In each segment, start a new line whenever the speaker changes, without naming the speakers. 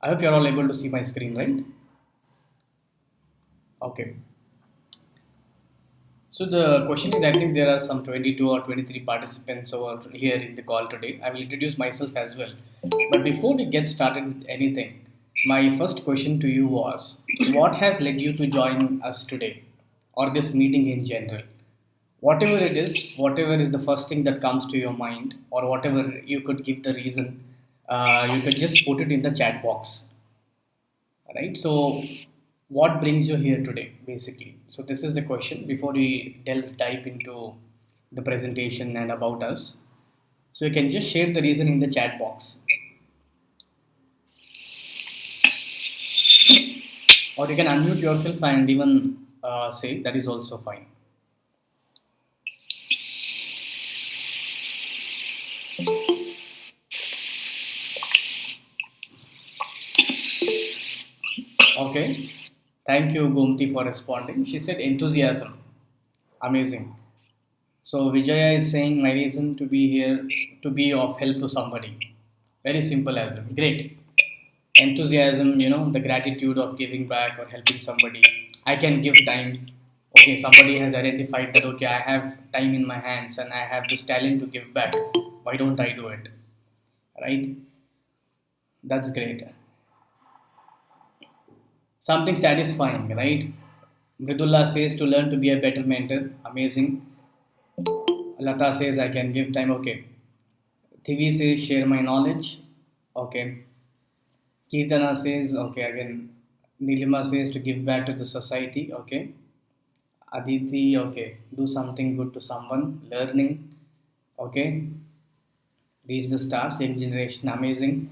I hope you're all able to see my screen, right? Okay. So the question is, I think there are some 22 or 23 participants over here in the call today. I will introduce myself as well. But before we get started with anything, my first question to you was, what has led you to join us today or this meeting in general? Whatever it is, whatever is the first thing that comes to your mind, or whatever you could give the reason, you could just put it in the chat box, right? So, what brings you here today, basically? So, this is the question before we delve dive into the presentation and about us. So, you can just share the reason in the chat box, or you can unmute yourself and even say that is also fine. Okay. Thank you, Gomti, for responding. She said enthusiasm. Amazing. So Vijaya is saying my reason to be here to be of help to somebody. Very simple as well. Great. Enthusiasm, the gratitude of giving back or helping somebody. I can give time. Okay, somebody has identified that okay, I have time in my hands and I have this talent to give back. Why don't I do it? Right? That's great. Something satisfying, right? Mridula says to learn to be a better mentor. Amazing. Lata says I can give time. Okay. Thivi says share my knowledge. Okay. Kirtana says okay again. Nilima says to give back to the society. Okay. Aditi, okay. Do something good to someone. Learning. Okay. Reach the stars. Young generation. Amazing.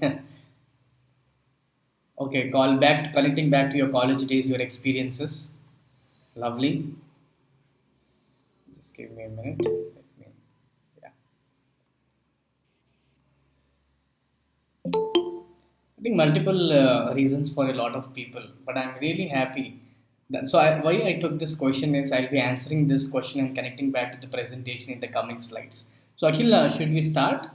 Okay. Connecting back to your college days, your experiences. Lovely. Just give me a minute. Let me. Yeah. I think multiple reasons for a lot of people, but I'm really happy. Why I took this question is I'll be answering this question and connecting back to the presentation in the coming slides. So, Akhil, should we start?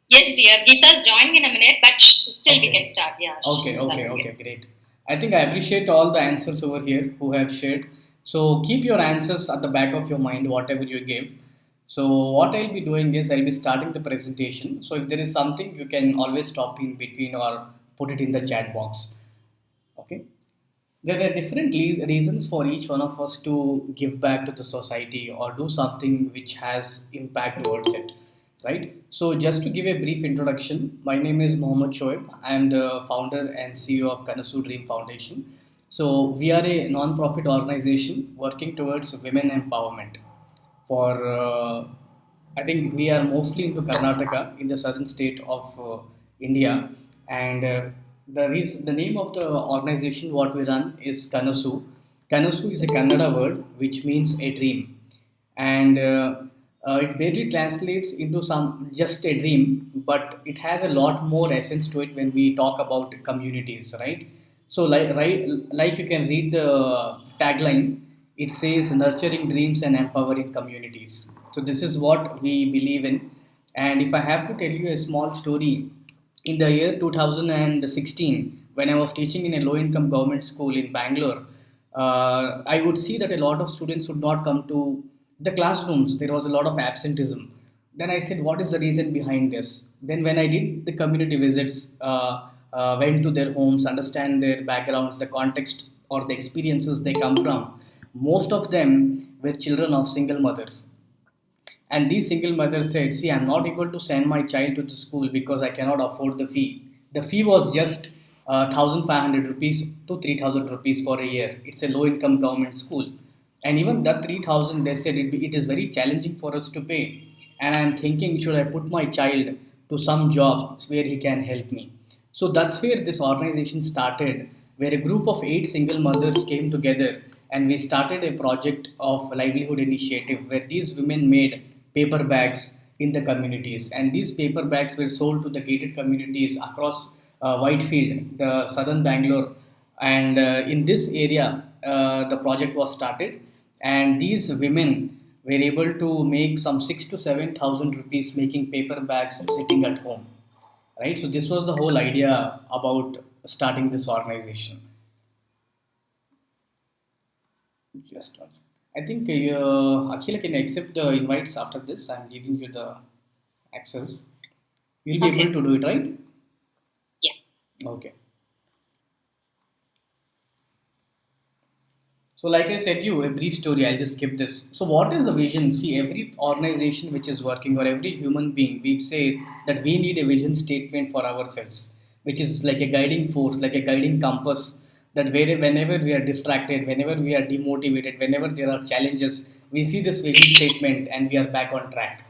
Yes, dear. Geeta's joining in a minute, but still we can
Okay.
start. Yeah,
Okay, great. I think I appreciate all the answers over here who have shared. So keep your answers at the back of your mind, whatever you give. So what I'll be doing is I'll be starting the presentation. So if there is something, you can always stop in between or put it in the chat box. Okay. There are different reasons for each one of us to give back to the society or do something which has impact towards it, right? So, just to give a brief introduction, my name is Mohammed Shoaib. I am the founder and CEO of Canasu Dream Foundation. So, we are a non-profit organization working towards women empowerment. For I think we are mostly into Karnataka in the southern state of India, and the name of the organization what we run is Canasu. Canasu is a Kannada word which means a dream, and it barely translates into some just a dream, but it has a lot more essence to it when we talk about communities, right? So, like you can read the tagline, it says nurturing dreams and empowering communities. So, this is what we believe in. And if I have to tell you a small story, in the year 2016, when I was teaching in a low income government school in Bangalore, I would see that a lot of students would not come to the classrooms. There was a lot of absenteeism. Then I said, what is the reason behind this? Then, when I did the community visits, went to their homes, understand their backgrounds, the context or the experiences they come from, most of them were children of single mothers. And these single mothers said, see, I'm not able to send my child to the school because I cannot afford the fee. The fee was just 1,500 rupees to 3,000 rupees for a year. It's a low income government school. And even that 3,000, they said it is very challenging for us to pay. And I'm thinking, should I put my child to some job where he can help me? So that's where this organization started, where a group of 8 single mothers came together and we started a project of livelihood initiative where these women made paper bags in the communities, and these paper bags were sold to the gated communities across Whitefield, the southern Bangalore, and in this area the project was started, and these women were able to make some 6 to 7,000 rupees making paper bags sitting at home, right? So this was the whole idea about starting this organization. Just one second. I think Akhil can accept the invites after this. I'm giving you the access. You'll be able
Okay.
to do it, right?
Yeah.
Okay. So, like I said, you a brief story. I'll just skip this. So, what is the vision? See, every organization which is working or every human being, we say that we need a vision statement for ourselves, which is like a guiding force, like a guiding compass. That whenever we are distracted, whenever we are demotivated, whenever there are challenges, we see this vision statement and we are back on track.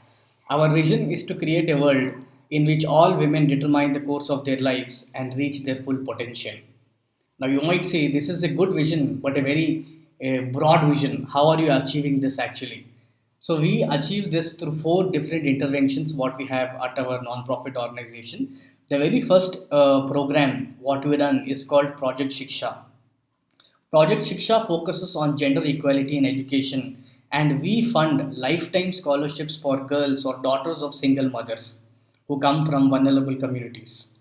Our vision is to create a world in which all women determine the course of their lives and reach their full potential. Now, you might say this is a good vision, but a very broad vision. How are you achieving this actually? So, we achieve this through four different interventions, what we have at our non-profit organization. The very first program, what we done is called Project Shiksha. Project Shiksha focuses on gender equality in education, and we fund lifetime scholarships for girls or daughters of single mothers who come from vulnerable communities.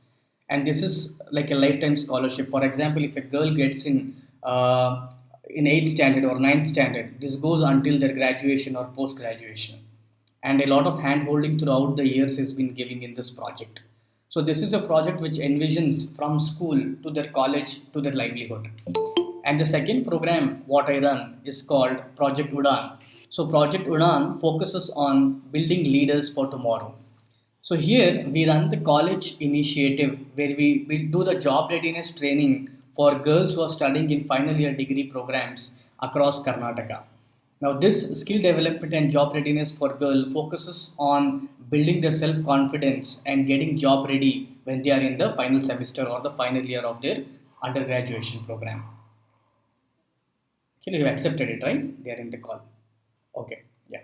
And this is like a lifetime scholarship. For example, if a girl gets in 8th standard or ninth standard, this goes until their graduation or post graduation. And a lot of hand holding throughout the years has been given in this project. So this is a project which envisions from school to their college to their livelihood. And the second program what I run is called Project Udan. So Project Udan focuses on building leaders for tomorrow. So here we run the college initiative where we do the job readiness training for girls who are studying in final year degree programs across Karnataka. Now this skill development and job readiness for girl focuses on building their self confidence and getting job ready when they are in the final semester or the final year of their undergraduation program. Okay, you accepted it, right? They are in the call. Okay, yeah.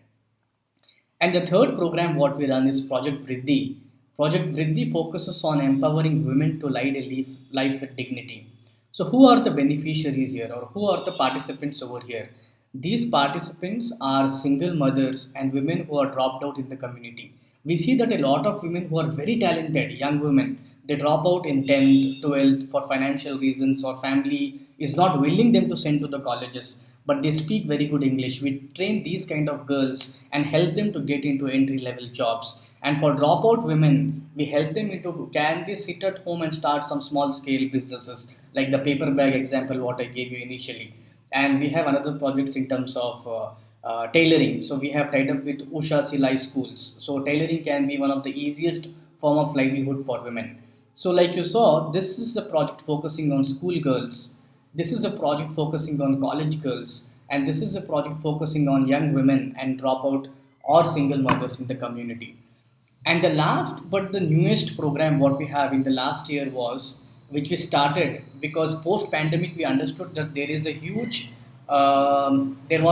And the third program what we run is Project Vriddhi. Project Vriddhi focuses on empowering women to lead a life with dignity. So who are the beneficiaries here or who are the participants over here? These participants are single mothers and women who are dropped out in the community. We see that a lot of women who are very talented, young women, they drop out in 10th, 12th for financial reasons or family is not willing them to send to the colleges, but they speak very good English. We train these kind of girls and help them to get into entry level jobs. And for dropout women, we help them into can they sit at home and start some small scale businesses like the paper bag example what I gave you initially. And we have another projects in terms of tailoring. So we have tied up with Usha Silai schools. So tailoring can be one of the easiest form of livelihood for women. So like you saw, this is a project focusing on school girls. This is a project focusing on college girls. And this is a project focusing on young women and dropout or single mothers in the community. And the last but the newest program what we have in the last year was which we started because post pandemic we understood that there was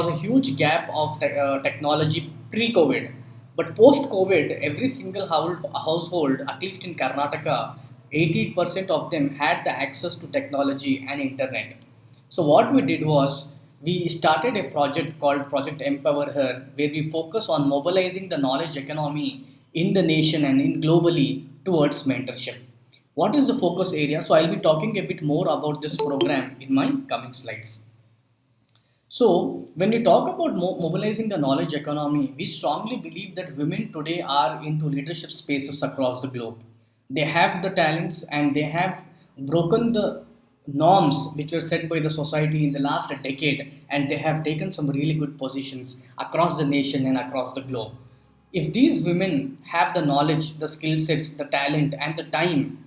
a huge gap of technology pre COVID, but post COVID every single household at least in Karnataka 80% of them had the access to technology and internet. So what we did was we started a project called Project Empower Her, where we focus on mobilizing the knowledge economy in the nation and in globally towards mentorship. What is the focus area? So I'll be talking a bit more about this program in my coming slides. So, when we talk about mobilizing the knowledge economy, we strongly believe that women today are into leadership spaces across the globe. They have the talents and they have broken the norms which were set by the society in the last decade, and they have taken some really good positions across the nation and across the globe. If these women have the knowledge, the skill sets, the talent, and the time,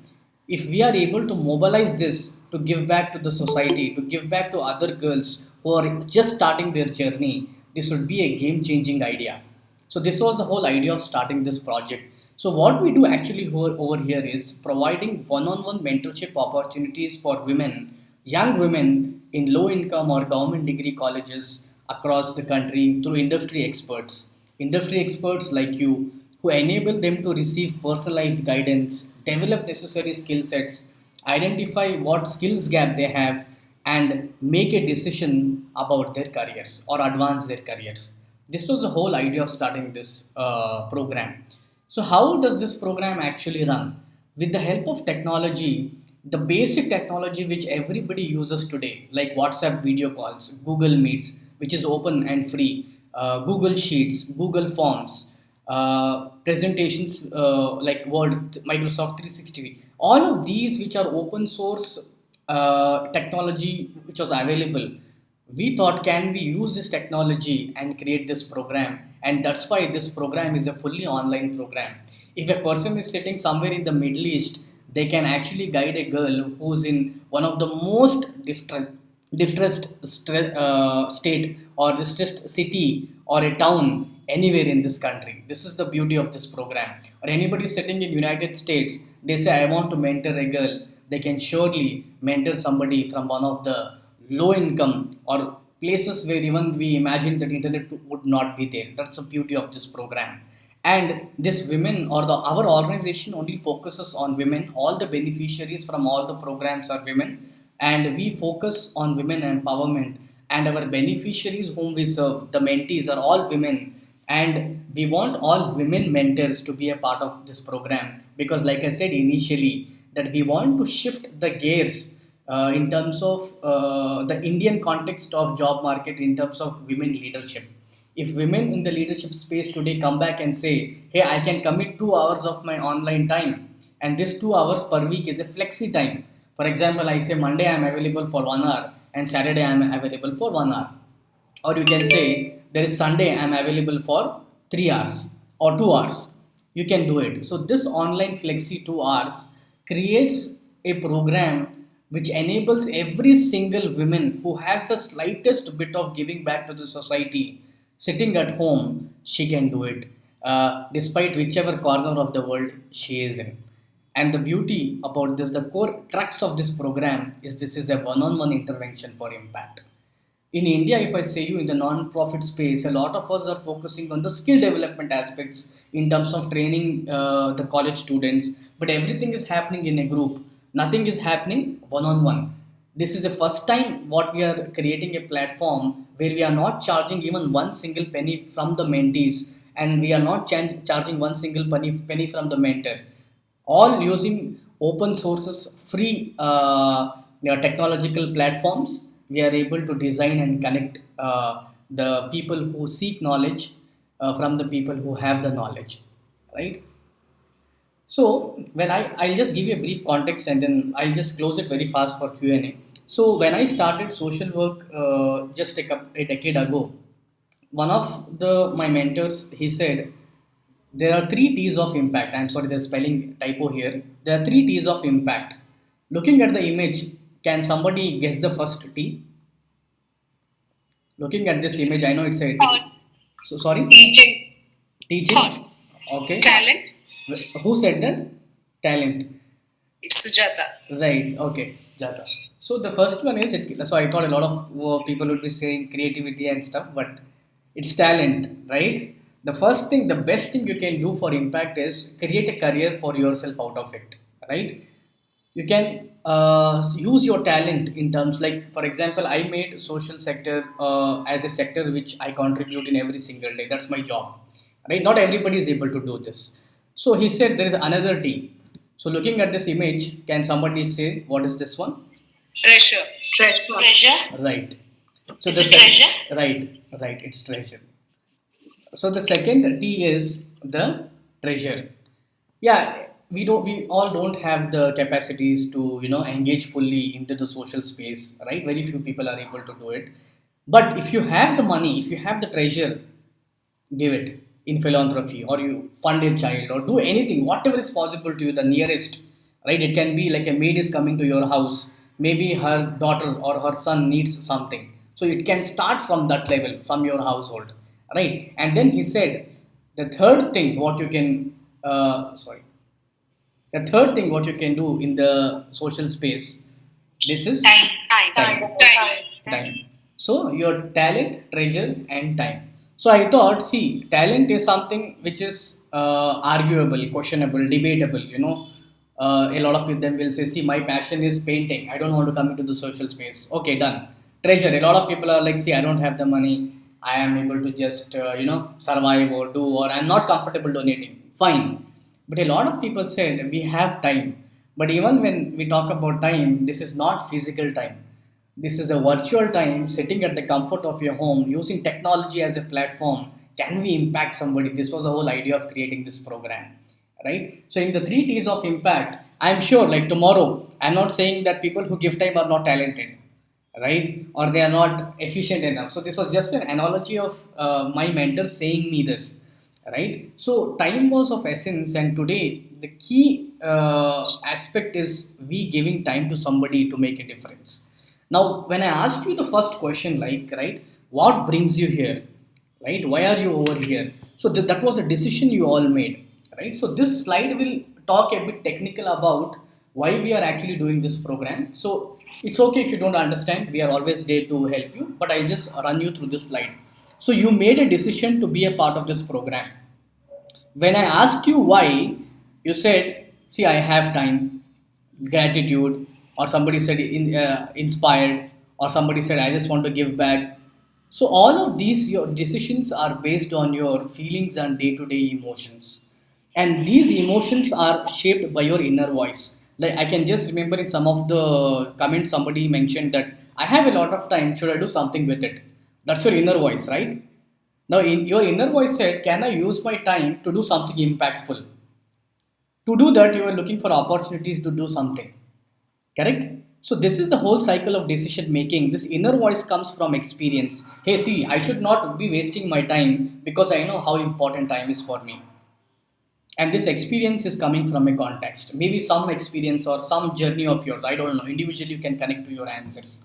if we are able to mobilize this to give back to the society, to give back to other girls who are just starting their journey, this would be a game changing idea. So, this was the whole idea of starting this project. So, what we do actually over here is providing one on one mentorship opportunities for women, young women in low income or government degree colleges across the country through industry experts like you who enable them to receive personalized guidance, develop necessary skill sets, identify what skills gap they have, and make a decision about their careers or advance their careers. This was the whole idea of starting this program. So, how does this program actually run? with the help of technology, the basic technology which everybody uses today, like WhatsApp video calls, Google Meets, which is open and free, Google Sheets, Google Forms, presentations like Word, Microsoft 360, all of these which are open source technology which was available, we thought can we use this technology and create this program, and that's why this program is a fully online program. If a person is sitting somewhere in the Middle East, they can actually guide a girl who's in one of the most distressed state or distressed city or a town anywhere in this country. This is the beauty of this program. Or anybody sitting in United States, they say I want to mentor a girl, they can surely mentor somebody from one of the low income or places where even we imagine that internet would not be there. That's the beauty of this program. And this women or the our organization only focuses on women. All the beneficiaries from all the programs are women, and we focus on women empowerment. And our beneficiaries whom we serve, the mentees, are all women, and we want all women mentors to be a part of this program, because like I said initially, that we want to shift the gears in terms of the Indian context of job market in terms of women leadership. If women in the leadership space today come back and say, hey, I can commit 2 hours of my online time, and this 2 hours per week is a flexi time. For example, I say Monday I am available for 1 hour and Saturday I am available for 1 hour. Or you can say there is Sunday I am available for 3 hours or 2 hours. You can do it. So this online flexi 2 hours creates a program which enables every single woman who has the slightest bit of giving back to the society, sitting at home, she can do it, despite whichever corner of the world she is in. And the beauty about this, the core crux of this program is this is a one-on-one intervention for impact. In India, if I say you, in the non-profit space, a lot of us are focusing on the skill development aspects in terms of training the college students, but everything is happening in a group. Nothing is happening one-on-one. This is the first time what we are creating a platform where we are not charging even one single penny from the mentees, and we are not charging one single penny from the mentor, all using open sources, free technological platforms. We are able to design and connect the people who seek knowledge from the people who have the knowledge, right? So when I'll just give you a brief context and then I'll just close it very fast for Q&A. So when I started social work just a decade ago, one of my mentors, he said there are three T's of impact. I'm sorry, there's spelling typo here. There are three T's of impact. Looking at the image, can somebody guess the first T? Looking at this image, I know it's a.
Thought.
So sorry.
Teaching.
Teaching.
Thought.
Okay.
Talent.
Who said that? Talent.
It's Sujata.
Right. Okay. Jata. So the first one is it. So I thought a lot of people would be saying creativity and stuff, but it's talent, right? The first thing, the best thing you can do for impact is create a career for yourself out of it, right? You can use your talent in terms like, for example, I made social sector as a sector which I contribute in every single day. That's my job, right? Not everybody is able to do this. So he said there is another T. So looking at this image, can somebody say what is this one?
Treasure. Treasure. Treasure.
Right. So
Is
the
it treasure?
right, it's treasure. So the second T is the treasure. Yeah, we all don't have the capacities to engage fully into the social space, right? Very few people are able to do it. But if you have the money, if you have the treasure, give it in philanthropy, or you fund a child, or do anything, whatever is possible to you, the nearest, right? It can be like a maid is coming to your house, maybe her daughter or her son needs something, so it can start from that level, from your household, right? And then he said the third thing what you can sorry the third thing what you can do in the social space, this is
Time. Time.
time.
Time.
Time. So your talent, treasure, and time. So I thought, see, talent is something which is arguable, questionable, debatable. A lot of them will say, see, my passion is painting. I don't want to come into the social space. Okay, done. Treasure. A lot of people are like, see, I don't have the money. I am able to just survive or do, or I'm not comfortable donating. Fine. But a lot of people said we have time. But even when we talk about time, this is not physical time. This is a virtual time sitting at the comfort of your home using technology as a platform. Can we impact somebody? This was the whole idea of creating this program, right? So, in the three T's of impact, I'm sure like tomorrow, I'm not saying that people who give time are not talented, right? Or they are not efficient enough. So, this was just an analogy of my mentor saying me this, right? So time was of essence, and today the key aspect is we giving time to somebody to make a difference. Now, when I asked you the first question, like, right, what brings you here, right? Why are you over here? So that was a decision you all made, right? So this slide will talk a bit technical about why we are actually doing this program. So it's okay if you don't understand. We are always there to help you, but I'll just run you through this slide. So you made a decision to be a part of this program. When I asked you why, you said, see, I have time, gratitude, or somebody said inspired, or somebody said, I just want to give back. So, all of these your decisions are based on your feelings and day to day emotions. And these emotions are shaped by your inner voice. Like, I can just remember in some of the comments, somebody mentioned that I have a lot of time, should I do something with it? That's your inner voice, right? Now, in your inner voice said, can I use my time to do something impactful? To do that, you are looking for opportunities to do something. Correct? So, this is the whole cycle of decision making. This inner voice comes from experience. Hey, see, I should not be wasting my time because I know how important time is for me. And this experience is coming from a context, maybe some experience or some journey of yours. I don't know. Individually, you can connect to your answers.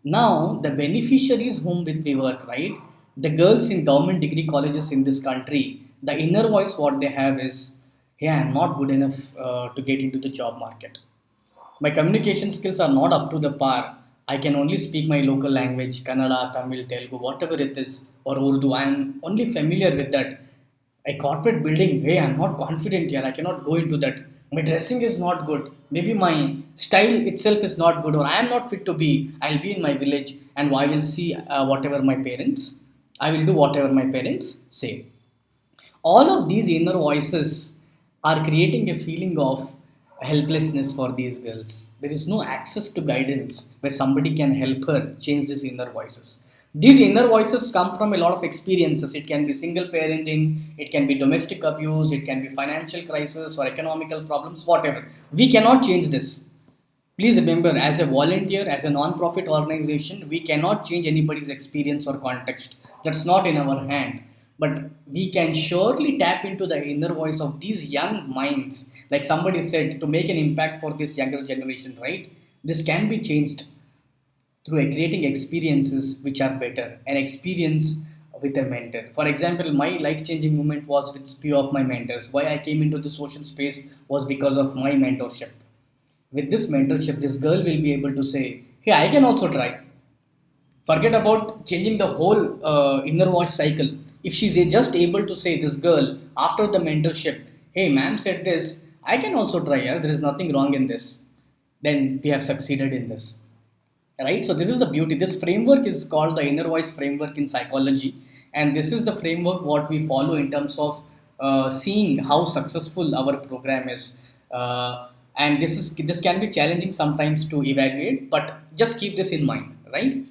Now, the beneficiaries whom with we work, right? The girls in government degree colleges in this country, the inner voice what they have is, hey, I'm not good enough to get into the job market. My communication skills are not up to the par. I can only speak my local language, Kannada, Tamil, Telugu, whatever it is, or Urdu. I am only familiar with that. A corporate building, hey, I'm not confident here. I cannot go into that. My dressing is not good. Maybe my style itself is not good, or I am not fit to be. I'll be in my village and I will see whatever my parents, I will do whatever my parents say. All of these inner voices are creating a feeling of helplessness for these girls. There is no access to guidance where somebody can help her change these inner voices. These inner voices come from a lot of experiences. It can be single parenting, it can be domestic abuse, it can be financial crisis or economical problems, whatever. We cannot change this. Please remember, as a volunteer, as a non-profit organization, we cannot change anybody's experience or context. That's not in our hand. But we can surely tap into the inner voice of these young minds. Like somebody said, to make an impact for this younger generation, right? This can be changed through creating experiences which are better. An experience with a mentor. For example, my life-changing moment was with few of my mentors. Why I came into the social space was because of my mentorship. With this mentorship, this girl will be able to say, hey, I can also try. Forget about changing the whole inner voice cycle. If she's just able to say, this girl, after the mentorship, hey, ma'am said this, I can also try. Yeah? There is nothing wrong in this. Then we have succeeded in this, right? So this is the beauty. This framework is called the inner voice framework in psychology, and this is the framework what we follow in terms of seeing how successful our program is. And this can be challenging sometimes to evaluate, but just keep this in mind, right?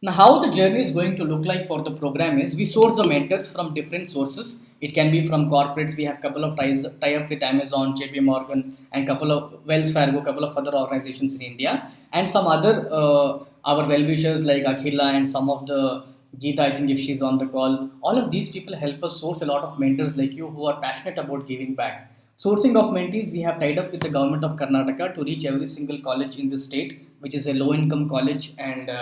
Now, how the journey is going to look like for the program is we source the mentors from different sources. It can be from corporates. We have couple of tie up with Amazon, JP Morgan, and couple of Wells Fargo, couple of other organizations in India, and some other our well wishers like Akhila and some of the Geeta. I think if she's on the call, all of these people help us source a lot of mentors like you who are passionate about giving back. Sourcing of mentees, we have tied up with the government of Karnataka to reach every single college in the state, which is a low income college and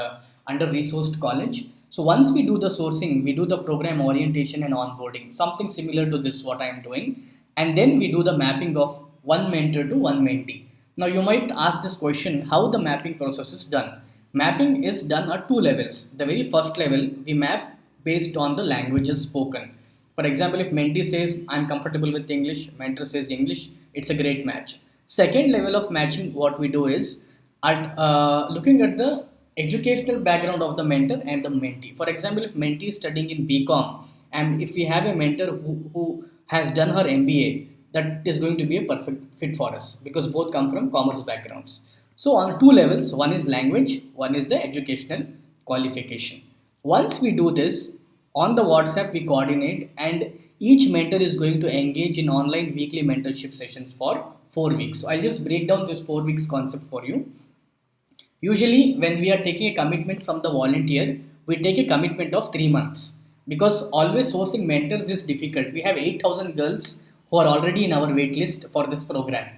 under resourced college. So once we do the sourcing, we do the program orientation and onboarding, something similar to this what I am doing, and then we do the mapping of one mentor to one mentee. Now you might ask this question: how the mapping process is done? Mapping is done at two levels. The very first level, we map based on the languages spoken. For example, if mentee says I'm comfortable with English, mentor says English, it's a great match. Second level of matching, what we do is at looking at the educational background of the mentor and the mentee. For example, if mentee is studying in BCom and if we have a mentor who has done her MBA, that is going to be a perfect fit for us because both come from commerce backgrounds. So on two levels, one is language, one is the educational qualification. Once we do this, on the WhatsApp we coordinate, and each mentor is going to engage in online weekly mentorship sessions for 4 weeks. So I'll just break down this 4 weeks concept for you. Usually, when we are taking a commitment from the volunteer, we take a commitment of 3 months because always sourcing mentors is difficult. We have 8,000 girls who are already in our wait list for this program,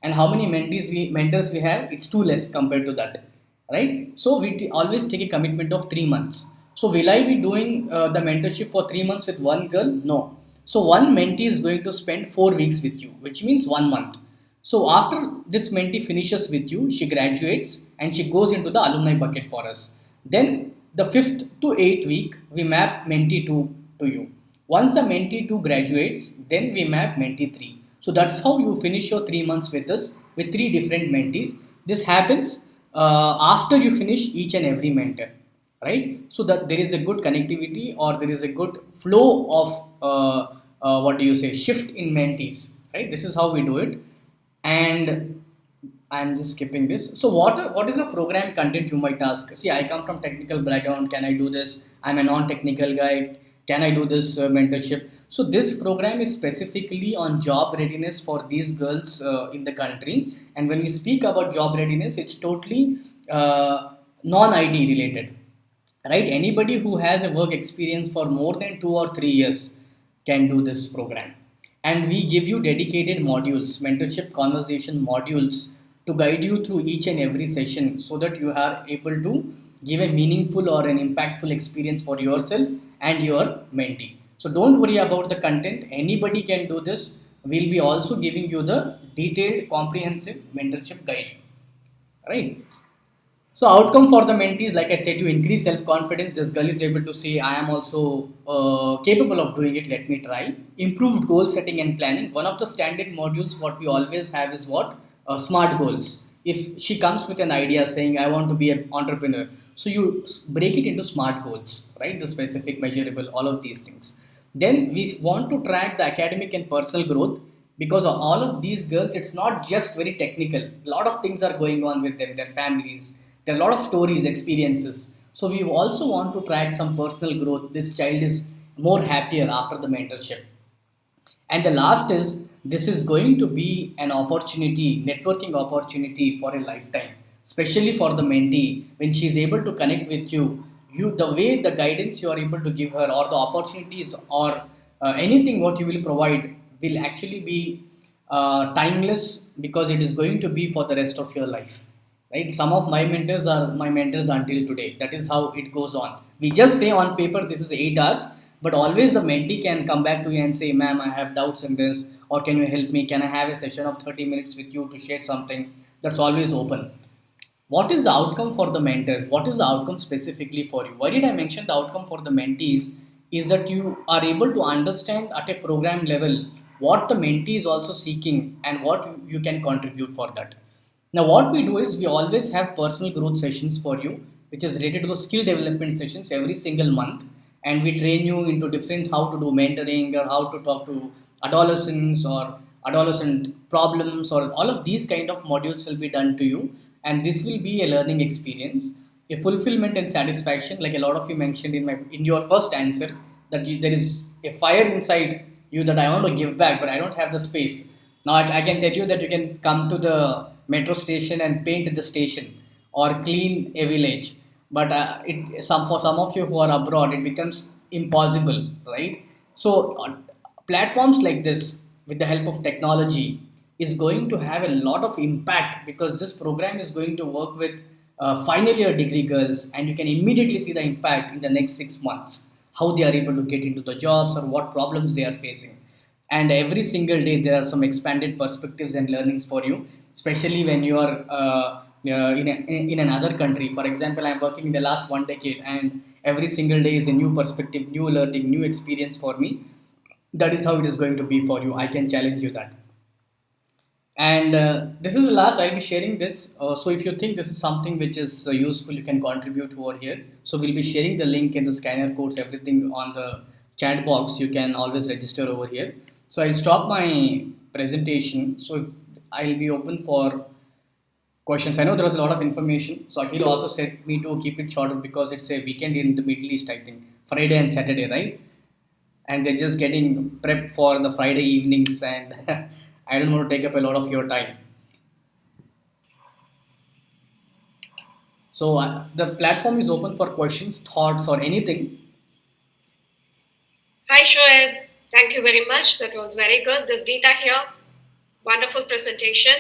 and how many mentors we have? It's too less compared to that, right? So we always take a commitment of 3 months. So will I be doing the mentorship for 3 months with one girl? No. So one mentee is going to spend 4 weeks with you, which means 1 month. So after this mentee finishes with you, she graduates and she goes into the alumni bucket for us. Then the fifth to eighth week, we map mentee two to you. Once the mentee two graduates, then we map mentee three. So that's how you finish your 3 months with us with three different mentees. This happens after you finish each and every mentor, right? So that there is a good connectivity or there is a good flow of what do you say, shift in mentees, right? This is how we do it. And I'm just skipping this. So what is the program content, you might ask? See, I come from technical background. Can I do this? I'm a non-technical guy. Can I do this mentorship? So this program is specifically on job readiness for these girls in the country. And when we speak about job readiness, it's totally non-ID related, right? Anybody who has a work experience for more than 2 or 3 years can do this program, and we give you dedicated modules, mentorship conversation modules, to guide you through each and every session so that you are able to give a meaningful or an impactful experience for yourself and your mentee. So don't worry about the content, anybody can do this. We'll be also giving you the detailed comprehensive mentorship guide, right? So outcome for the mentees, like I said, you increase self-confidence. This girl is able to say, I am also capable of doing it. Let me try. Improved goal setting and planning. One of the standard modules, what we always have is what? Smart goals. If she comes with an idea saying, I want to be an entrepreneur. So you break it into smart goals, right? The specific, measurable, all of these things. Then we want to track the academic and personal growth because of all of these girls, it's not just very technical. A lot of things are going on with them, their families, there are a lot of stories, experiences. So we also want to track some personal growth. This child is more happier after the mentorship. And the last is, this is going to be an opportunity, networking opportunity for a lifetime, especially for the mentee when she is able to connect with you. You, the way the guidance you are able to give her, or the opportunities, or anything what you will provide, will actually be timeless because it is going to be for the rest of your life, right? Some of my mentors are my mentors until today. That is how it goes on. We just say on paper this is 8 hours, but always the mentee can come back to you and say, ma'am, I have doubts in this, or can you help me, can I have a session of 30 minutes with you to share something? That's always open. What is the outcome for the mentors? What is the outcome specifically for you? Why did I mention the outcome for the mentees? Is that you are able to understand at a program level what the mentee is also seeking and what you can contribute for that. Now, what we do is we always have personal growth sessions for you, which is related to the skill development sessions every single month, and we train you into different how to do mentoring or how to talk to adolescents or adolescent problems, or all of these kind of modules will be done to you, and this will be a learning experience, a fulfillment and satisfaction. Like a lot of you mentioned in your first answer, that there is a fire inside you that I want to give back, but I don't have the space. Now I can tell you that you can come to the metro station and paint the station or clean a village, but for some of you who are abroad, it becomes impossible, right? So platforms like this, with the help of technology, is going to have a lot of impact because this program is going to work with final year degree girls, and you can immediately see the impact in the next 6 months, how they are able to get into the jobs or what problems they are facing. And every single day there are some expanded perspectives and learnings for you, especially when you are in another country. For example, I'm working in the last 1 decade, and every single day is a new perspective, new learning, new experience for me. That is how it is going to be for you. I can challenge you that. And this is the last, I'll be sharing this. So if you think this is something which is useful, you can contribute over here. So we'll be sharing the link and the scanner codes, everything on the chat box. You can always register over here. So I'll stop my presentation. So if I'll be open for questions. I know there was a lot of information. So Akhil also said me to keep it shorter because it's a weekend in the Middle East, I think. Friday and Saturday, right? And they're just getting prep for the Friday evenings, and I don't want to take up a lot of your time. So the platform is open for questions, thoughts, or anything.
Hi, Shoaib. Thank you very much. That was very good. This Geeta here. Wonderful presentation.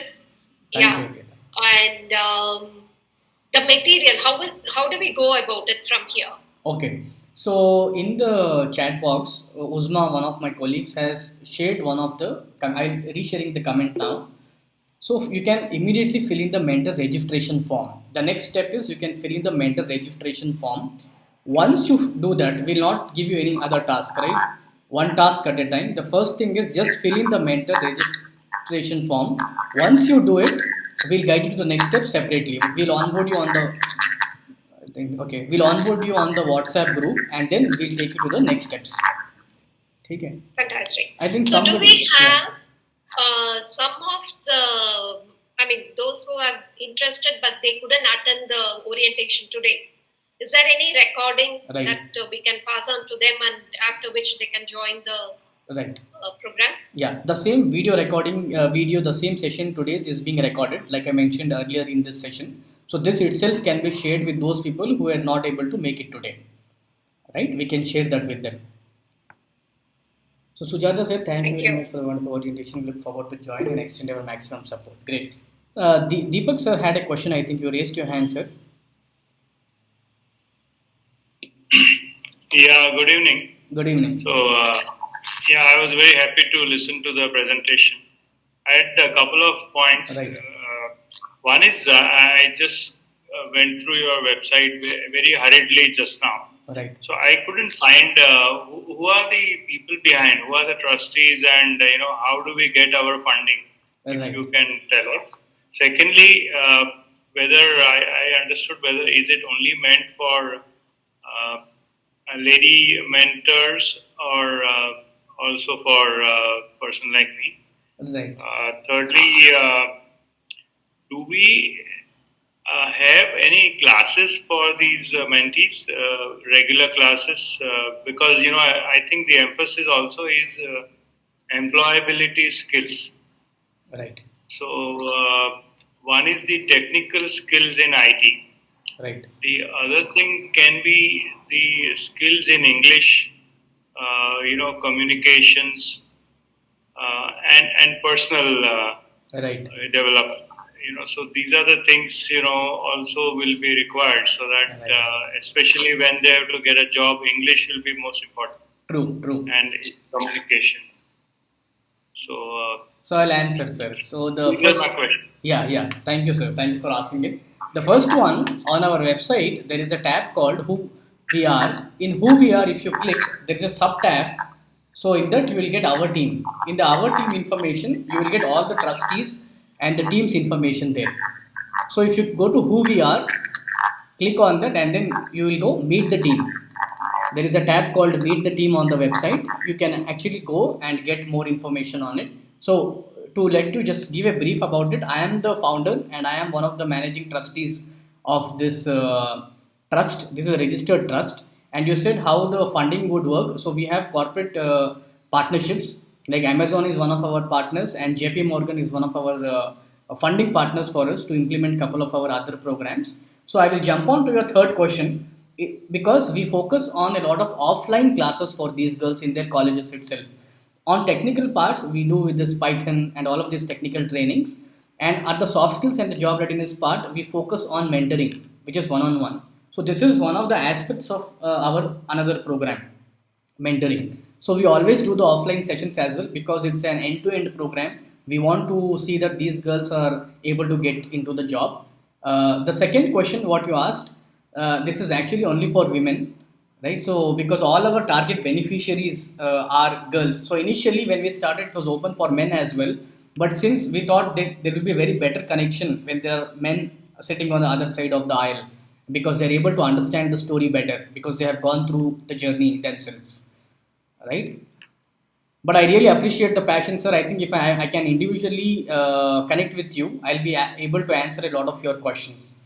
Thank you,
Yeah.
Akita.
And the material, how do we go about it from here?
Okay. So in the chat box, Uzma, one of my colleagues, has shared one of the. I'm resharing the comment now. So you can immediately fill in the mentor registration form. The next step is you can fill in the mentor registration form. Once you do that, we'll not give you any other task, right? One task at a time. The first thing is just fill in the mentor registration form. Once you do it, we'll guide you to the next step separately. We'll onboard you on the okay. We'll onboard you on the WhatsApp group, and then we'll take you to the next steps. Okay.
Fantastic.
I think
So, do we
yeah.
have some of the, I mean, those who are interested but they couldn't attend the orientation today? Is there any recording
Right.
that we can pass on to them and after which they can join the
Right.
program?
Yeah, the same video recording the same session today's is being recorded, like I mentioned earlier in this session. So this itself can be shared with those people who are not able to make it today. Right? We can share that with them. So Sujata said, thank you
Thank
very
you.
much for the wonderful orientation. Look forward to join and extend our maximum support. Great. Deepak sir had a question. I think you raised your hand, sir.
Yeah, good evening.
Good evening.
So, yeah, I was very happy to listen to the presentation. I had a couple of points.
Right.
One is I just went through your website very hurriedly just now.
Right.
So I couldn't find who are the people behind, who are the trustees, and how do we get our funding? If
Right.
you can tell us. Secondly, whether I understood whether is it only meant for lady mentors or also for a person like me.
Right.
Thirdly, do we have any classes for these mentees, regular classes? Because I think the emphasis also is employability skills.
Right.
So one is the technical skills in IT.
Right.
The other thing can be the skills in English, communications, and personal
Right.
development. So these are the things also will be required, so that
Right.
especially when they have to get a job, English will be most important,
True. True.
and communication. So
So I'll answer, sir. So the
these are
first,
my questions.
yeah. Thank you, sir. Thank you for asking it. The first one on our website, there is a tab called Who We Are. In Who We Are, if you click, there is a sub tab. So in that you will get our team. In the our team information, you will get all the trustees and the team's information there. So if you go to Who We Are, click on that, and then you will go Meet the Team. There is a tab called Meet the Team on the website. You can actually go and get more information on it. So to let you just give a brief about it, I am the founder and I am one of the managing trustees of this trust. This is a registered trust. And you said how the funding would work. So we have corporate partnerships, like Amazon is one of our partners and JP Morgan is one of our funding partners for us to implement a couple of our other programs. So I will jump on to your third question, because we focus on a lot of offline classes for these girls in their colleges itself. On technical parts, we do with this Python and all of these technical trainings. And at the soft skills and the job readiness part, we focus on mentoring, which is one on one. So this is one of the aspects of our another program, mentoring. So we always do the offline sessions as well because it's an end-to-end program. We want to see that these girls are able to get into the job. The second question, what you asked, this is actually only for women, right? So because all our target beneficiaries are girls. So initially when we started, it was open for men as well. But since we thought that there will be a very better connection when there are men sitting on the other side of the aisle, because they're able to understand the story better because they have gone through the journey themselves, right? But I really appreciate the passion, sir. I think if I can individually connect with you, I'll be able to answer a lot of your questions,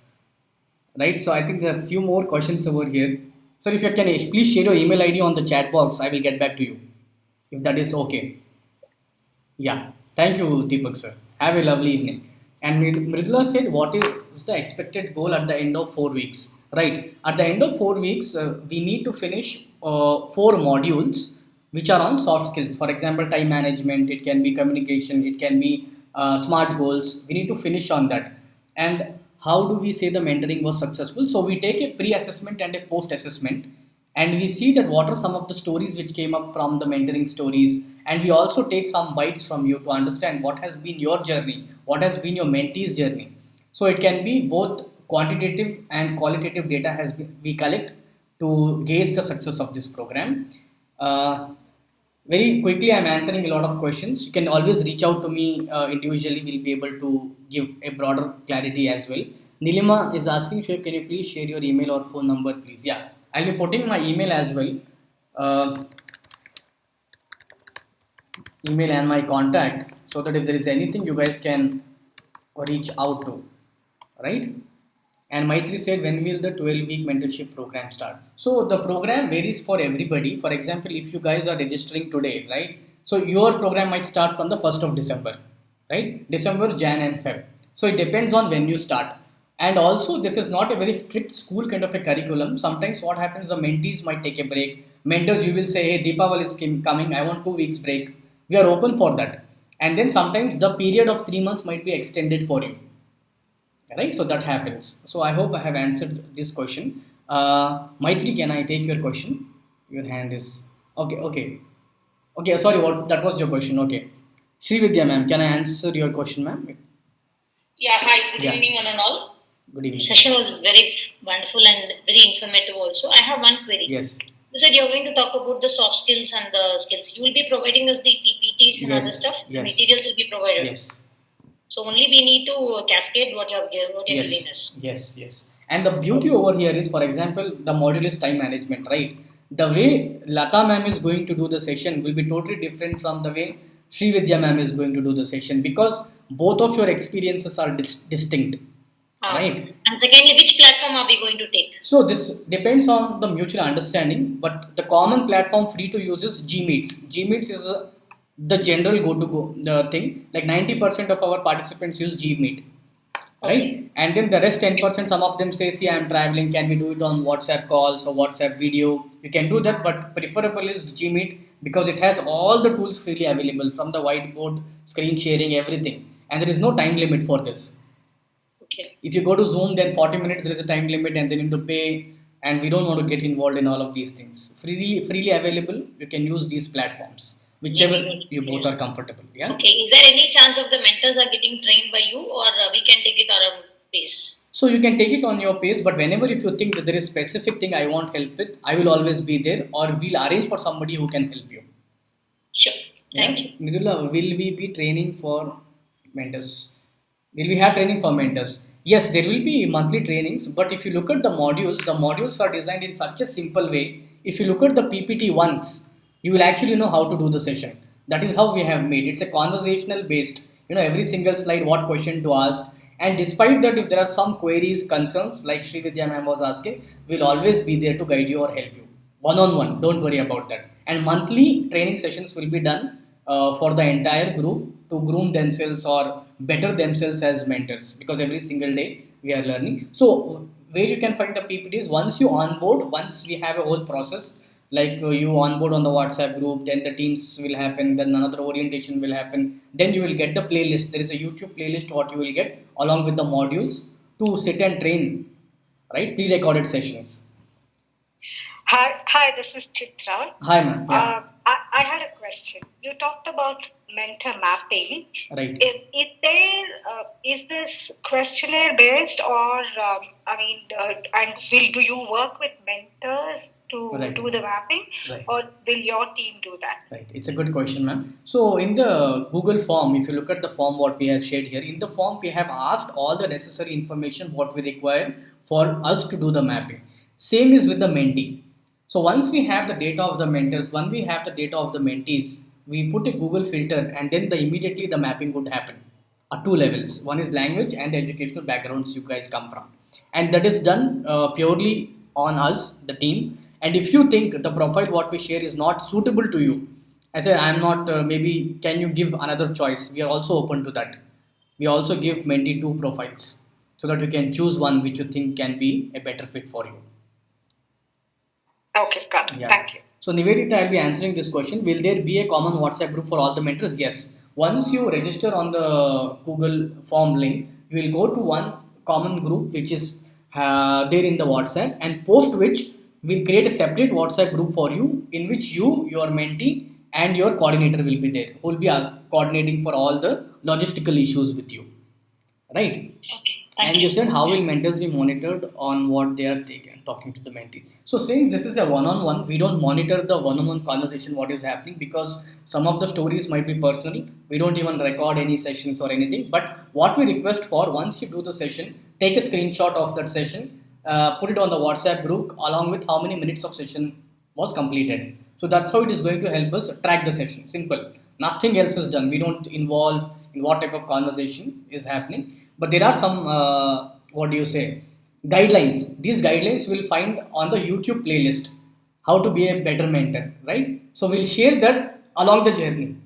right? So I think there are a few more questions over here. Sir, if you can please share your email ID on the chat box, I will get back to you if that is okay. Yeah, thank you, Deepak sir. Have a lovely evening. And Mridula said, what is the expected goal at the end of 4 weeks? Right. At the end of 4 weeks, we need to finish 4 modules which are on soft skills. For example, time management, it can be communication, it can be smart goals. We need to finish on that. And how do we say the mentoring was successful? So we take a pre-assessment and a post-assessment, and we see that what are some of the stories which came up from the mentoring stories, and we also take some bites from you to understand what has been your journey, what has been your mentee's journey. So it can be both quantitative and qualitative data we collect to gauge the success of this program. uh, Very quickly, I'm answering a lot of questions. You can always reach out to me individually. We'll be able to give a broader clarity as well. Nilima is asking, Shiv, can you please share your email or phone number, please? Yeah, I'll be putting my email as well, uh, email and my contact, so that if there is anything, you guys can reach out to, right? And Maitri said, when will the 12-week mentorship program start? So the program varies for everybody. For example, if you guys are registering today, right? So your program might start from the 1st of December, right? December, Jan and Feb. So it depends on when you start. And also, this is not a very strict school kind of a curriculum. Sometimes what happens, the mentees might take a break. Mentors, you will say, hey, Deepawali is coming. I want 2 weeks break. We are open for that. And then sometimes the period of 3 months might be extended for you, right? So that happens. So I hope I have answered this question. Maitri, can I take your question? Your hand is okay. Sorry, what that was your question? Okay, Sri Vidya ma'am, can I answer your question, ma'am?
Yeah, hi, good
Yeah.
evening, one and all.
Good evening.
Session was very wonderful and very informative also. I have one query.
Yes.
You said you're going to talk about the soft skills and the skills. You will be providing us the PPTs and
Yes,
other stuff. The
yes.
materials will be provided.
Yes.
So only we need to cascade what you're
Yes.
giving us.
Yes. And the beauty over here is, for example, the module is time management, right? The way Lata ma'am is going to do the session will be totally different from the way Sri Vidya ma'am is going to do the session, because both of your experiences are distinct, right?
And secondly, which platform are we going to take?
So this depends on the mutual understanding, but the common platform free to use is Gmeets. Gmeets is the general go-to-go thing. Like 90% of our participants use Gmeet, right? And then the rest 10%, some of them say, see, I'm traveling, can we do it on WhatsApp calls or WhatsApp video? You can do that, but preferable is Gmeet, because it has all the tools freely available, from the whiteboard, screen sharing, everything. And there is no time limit for this.
Okay.
If you go to Zoom, then 40 minutes there is a time limit, and then you need to pay, and we don't want to get involved in all of these things. Freely available, you can use these platforms, whichever you both are comfortable. Yeah.
Okay. Is there any chance of the mentors are getting trained by you, or we can take it at our own pace?
So you can take it on your pace, but whenever if you think that there is specific thing I want help with, I will always be there, or we'll arrange for somebody who can help you.
Sure. Thank you.
Nidula, will we be training for mentors? Will we have training for mentors? Yes, there will be monthly trainings, but if you look at the modules are designed in such a simple way. If you look at the PPT once, you will actually know how to do the session. That is how we have made. It's a conversational based, every single slide, what question to ask. And despite that, if there are some queries, concerns, like Sri Vidya ma'am was asking, we'll always be there to guide you or help you. One-on-one, don't worry about that. And monthly training sessions will be done for the entire group to groom themselves or better themselves as mentors, because every single day we are learning. So where you can find the PPTs, once you onboard, once we have a whole process, like you onboard on the WhatsApp group, then the teams will happen, then another orientation will happen, then you will get the playlist. There is a YouTube playlist what you will get along with the modules to sit and train, right? Pre-recorded sessions.
Hi, this is Chitra.
Hi, ma'am. Yeah.
I had a question. You talked about mentor mapping.
Right.
Is this questionnaire based, or do you work with mentors to do the mapping, or will your team do that?
Right. It's a good question, ma'am. So in the Google form, if you look at the form what we have shared here, in the form we have asked all the necessary information what we require for us to do the mapping. Same is with the mentee. So once we have the data of the mentors, once we have the data of the mentees, we put a Google filter, and then immediately the mapping would happen at two levels. One is language and the educational backgrounds you guys come from, and that is done purely on us, the team. And if you think the profile what we share is not suitable to you, I say I'm not. Maybe can you give another choice? We are also open to that. We also give mentee two profiles so that you can choose one which you think can be a better fit for you.
Okay, got it.
Yeah.
Thank you.
So Nivedita, I'll be answering this question. Will there be a common WhatsApp group for all the mentors? Yes. Once you register on the Google form link, you will go to one common group which is there in the WhatsApp, and post which we'll create a separate WhatsApp group for you in which you, your mentee, and your coordinator will be there, who will be coordinating for all the logistical issues with you. Right?
Okay. Thank
And you said how will mentors be monitored on what they are taking, talking to the mentee. So since this is a one-on-one, we don't monitor the one-on-one conversation what is happening, because some of the stories might be personal. We don't even record any sessions or anything. But what we request for, once you do the session, take a screenshot of that session, put it on the WhatsApp group along with how many minutes of session was completed. So that's how it is going to help us track the session. Simple. Nothing else is done. We don't involve in what type of conversation is happening. But there are some, what do you say, guidelines. These guidelines we'll find on the YouTube playlist, how to be a better mentor, right? So we'll share that along the journey,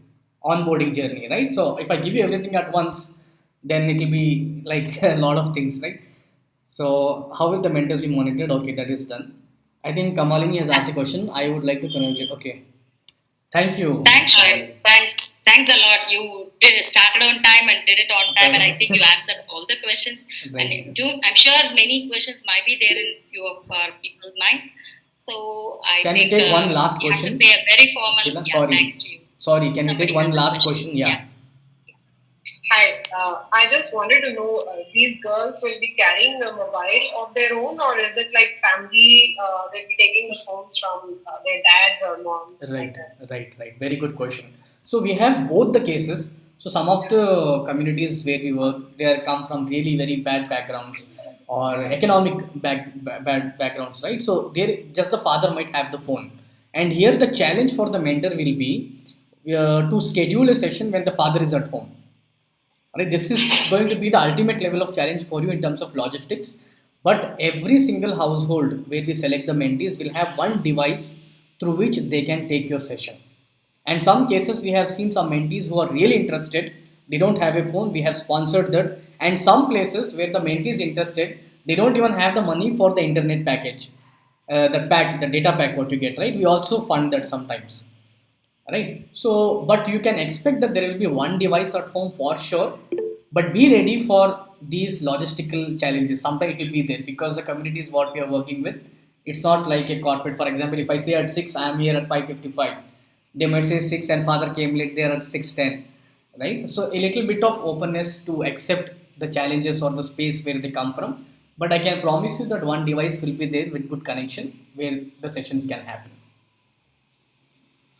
onboarding journey, right? So if I give you everything at once, then it will be like a lot of things, right? So how will the mentors be monitored? Okay, that is done. I think Kamalini has asked a question. I would like to congratulate. Okay, thank you.
Thanks, Shoaib. Thanks a lot. You started on time and did it on time, and I think you answered all the questions.
Right.
And I'm sure many questions might be there in few of our people's minds. So I
Can we
think
take one last
you have to
question?
say a very formal
Sheila, sorry.
thanks to you.
Sorry, can we
Somebody
take one
has a
last
question.
question? Yeah.
Hi, I just wanted to know, these girls will be carrying a mobile of their own, or is it like family, they'll be taking the phones from their dads or moms?
Right, right. Very good question. So we have both the cases. So some of the communities where we work, they are come from really very bad backgrounds or economic bad backgrounds, right? So there, just the father might have the phone, and here the challenge for the mentor will be to schedule a session when the father is at home. Right, this is going to be the ultimate level of challenge for you in terms of logistics. But every single household where we select the mentees will have one device through which they can take your session. And some cases we have seen some mentees who are really interested. They don't have a phone. We have sponsored that. And some places where the mentee is interested, they don't even have the money for the internet package, the data pack what you get. Right, we also fund that sometimes. Right, so but you can expect that there will be one device at home for sure, but be ready for these logistical challenges. Sometimes it will be there because the community is what we are working with. It's not like a corporate. For example, if I say at 6 I am here at 5:55, they might say 6 and father came late there at 6:10, right? So a little bit of openness to accept the challenges or the space where they come from, but I can promise you that one device will be there with good connection where the sessions can happen.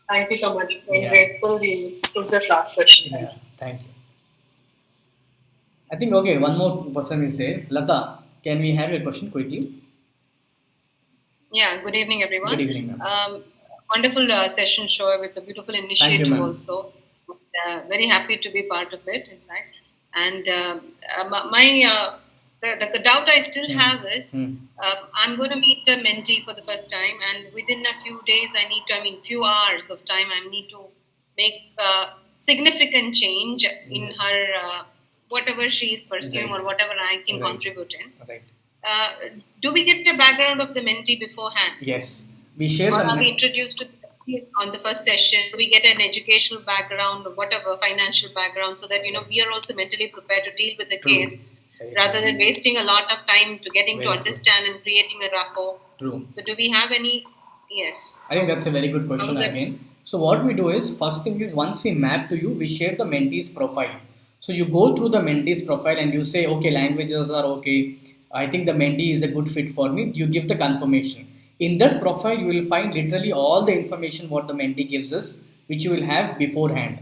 Thank you so much. I'm
Yeah.
grateful you took this last question.
Yeah, thank you. I think okay, one more person is there. Lata, can we have your question quickly?
Yeah, good evening, everyone.
Good evening, ma'am.
Wonderful session, Shoaib. It's a beautiful initiative
ma'am.
also. Very happy to be part of it, in fact. And the doubt I still have is I'm going to meet a mentee for the first time, and within a few days, few hours of time, I need to make a significant change in her whatever she is pursuing
Right.
or whatever I can
Right.
contribute in.
Right.
Do we get the background of the mentee beforehand?
Yes, we share
Or
the.
are we introduced to on the first session? Do we get an educational background or whatever, financial background, so that we are also mentally prepared to deal with the
True.
case
Very
rather than wasting a lot of time to getting
Very
to
true.
understand and creating a rapport.
True.
So do we have any? Yes.
I think that's a very good question
How's it?
again. So what we do is, first thing is, once we map to you, we share the mentee's profile. So you go through the mentee's profile and you say, okay, languages are okay. I think the mentee is a good fit for me. You give the confirmation. In that profile, you will find literally all the information what the mentee gives us, which you will have beforehand.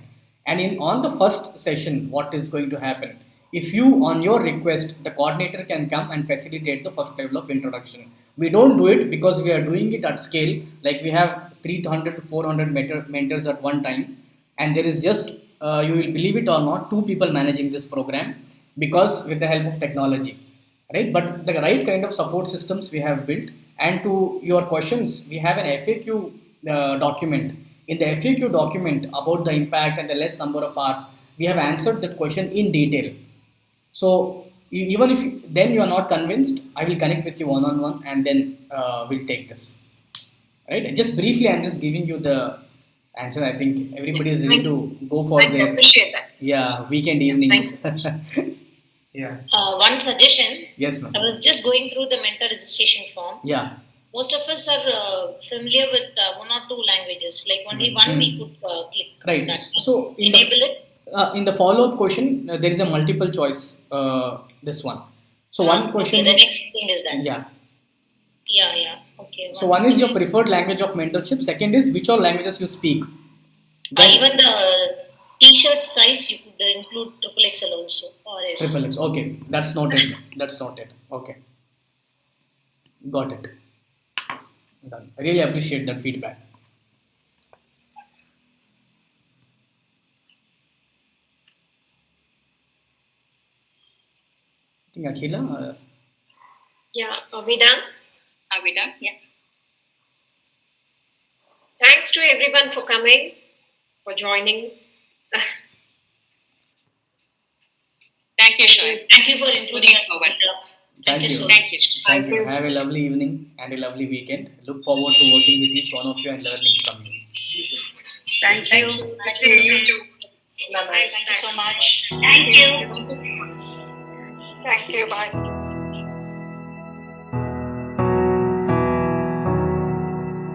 And on the first session, what is going to happen? If you, on your request, the coordinator can come and facilitate the first level of introduction. We don't do it because we are doing it at scale, like we have 300 to 400 mentors at one time. and there is just you will believe it or not, two people managing this program because with the help of technology, right? But the right kind of support systems we have built. And to your questions, we have an FAQ document. In the FAQ document about the impact and the less number of hours, we have answered that question in detail. So even if then you are not convinced, I will connect with you one on one, and then we'll take this. Right? Just briefly, I'm just giving you the answer. I think everybody is ready to go for
I
their
appreciate that.
weekend evenings. Yeah.
One suggestion.
Yes, ma'am.
I was just going through the mentor registration form.
Yeah.
Most of us are familiar with one or two languages. Like only one we could click.
Right.
That.
So
Enable it.
In the follow-up question, there is a multiple choice. This one. So one question.
Okay, the next thing is that.
Yeah.
Yeah. Okay.
So one is your preferred language of mentorship. Second is which all languages you speak.
Even the T-shirt size you could include XXL also or S.
Triple X. Okay, that's noted. That's noted. Okay, got it. Done. I really appreciate that feedback. I think Akhila.
Yeah, are we done?
Are we done? Yeah.
Thanks to everyone for coming, for joining.
Thank you, Shoaib.
Thank you for including us.
Forward.
Thank you.
so
Thank you.
Thank you. Have a lovely evening and a lovely weekend. Look forward to working with each one of you and learning from you.
Thank you.
Thank you too. Bye-bye.
Thanks,
Thank you so much.
Thank you.
Thank you. Bye.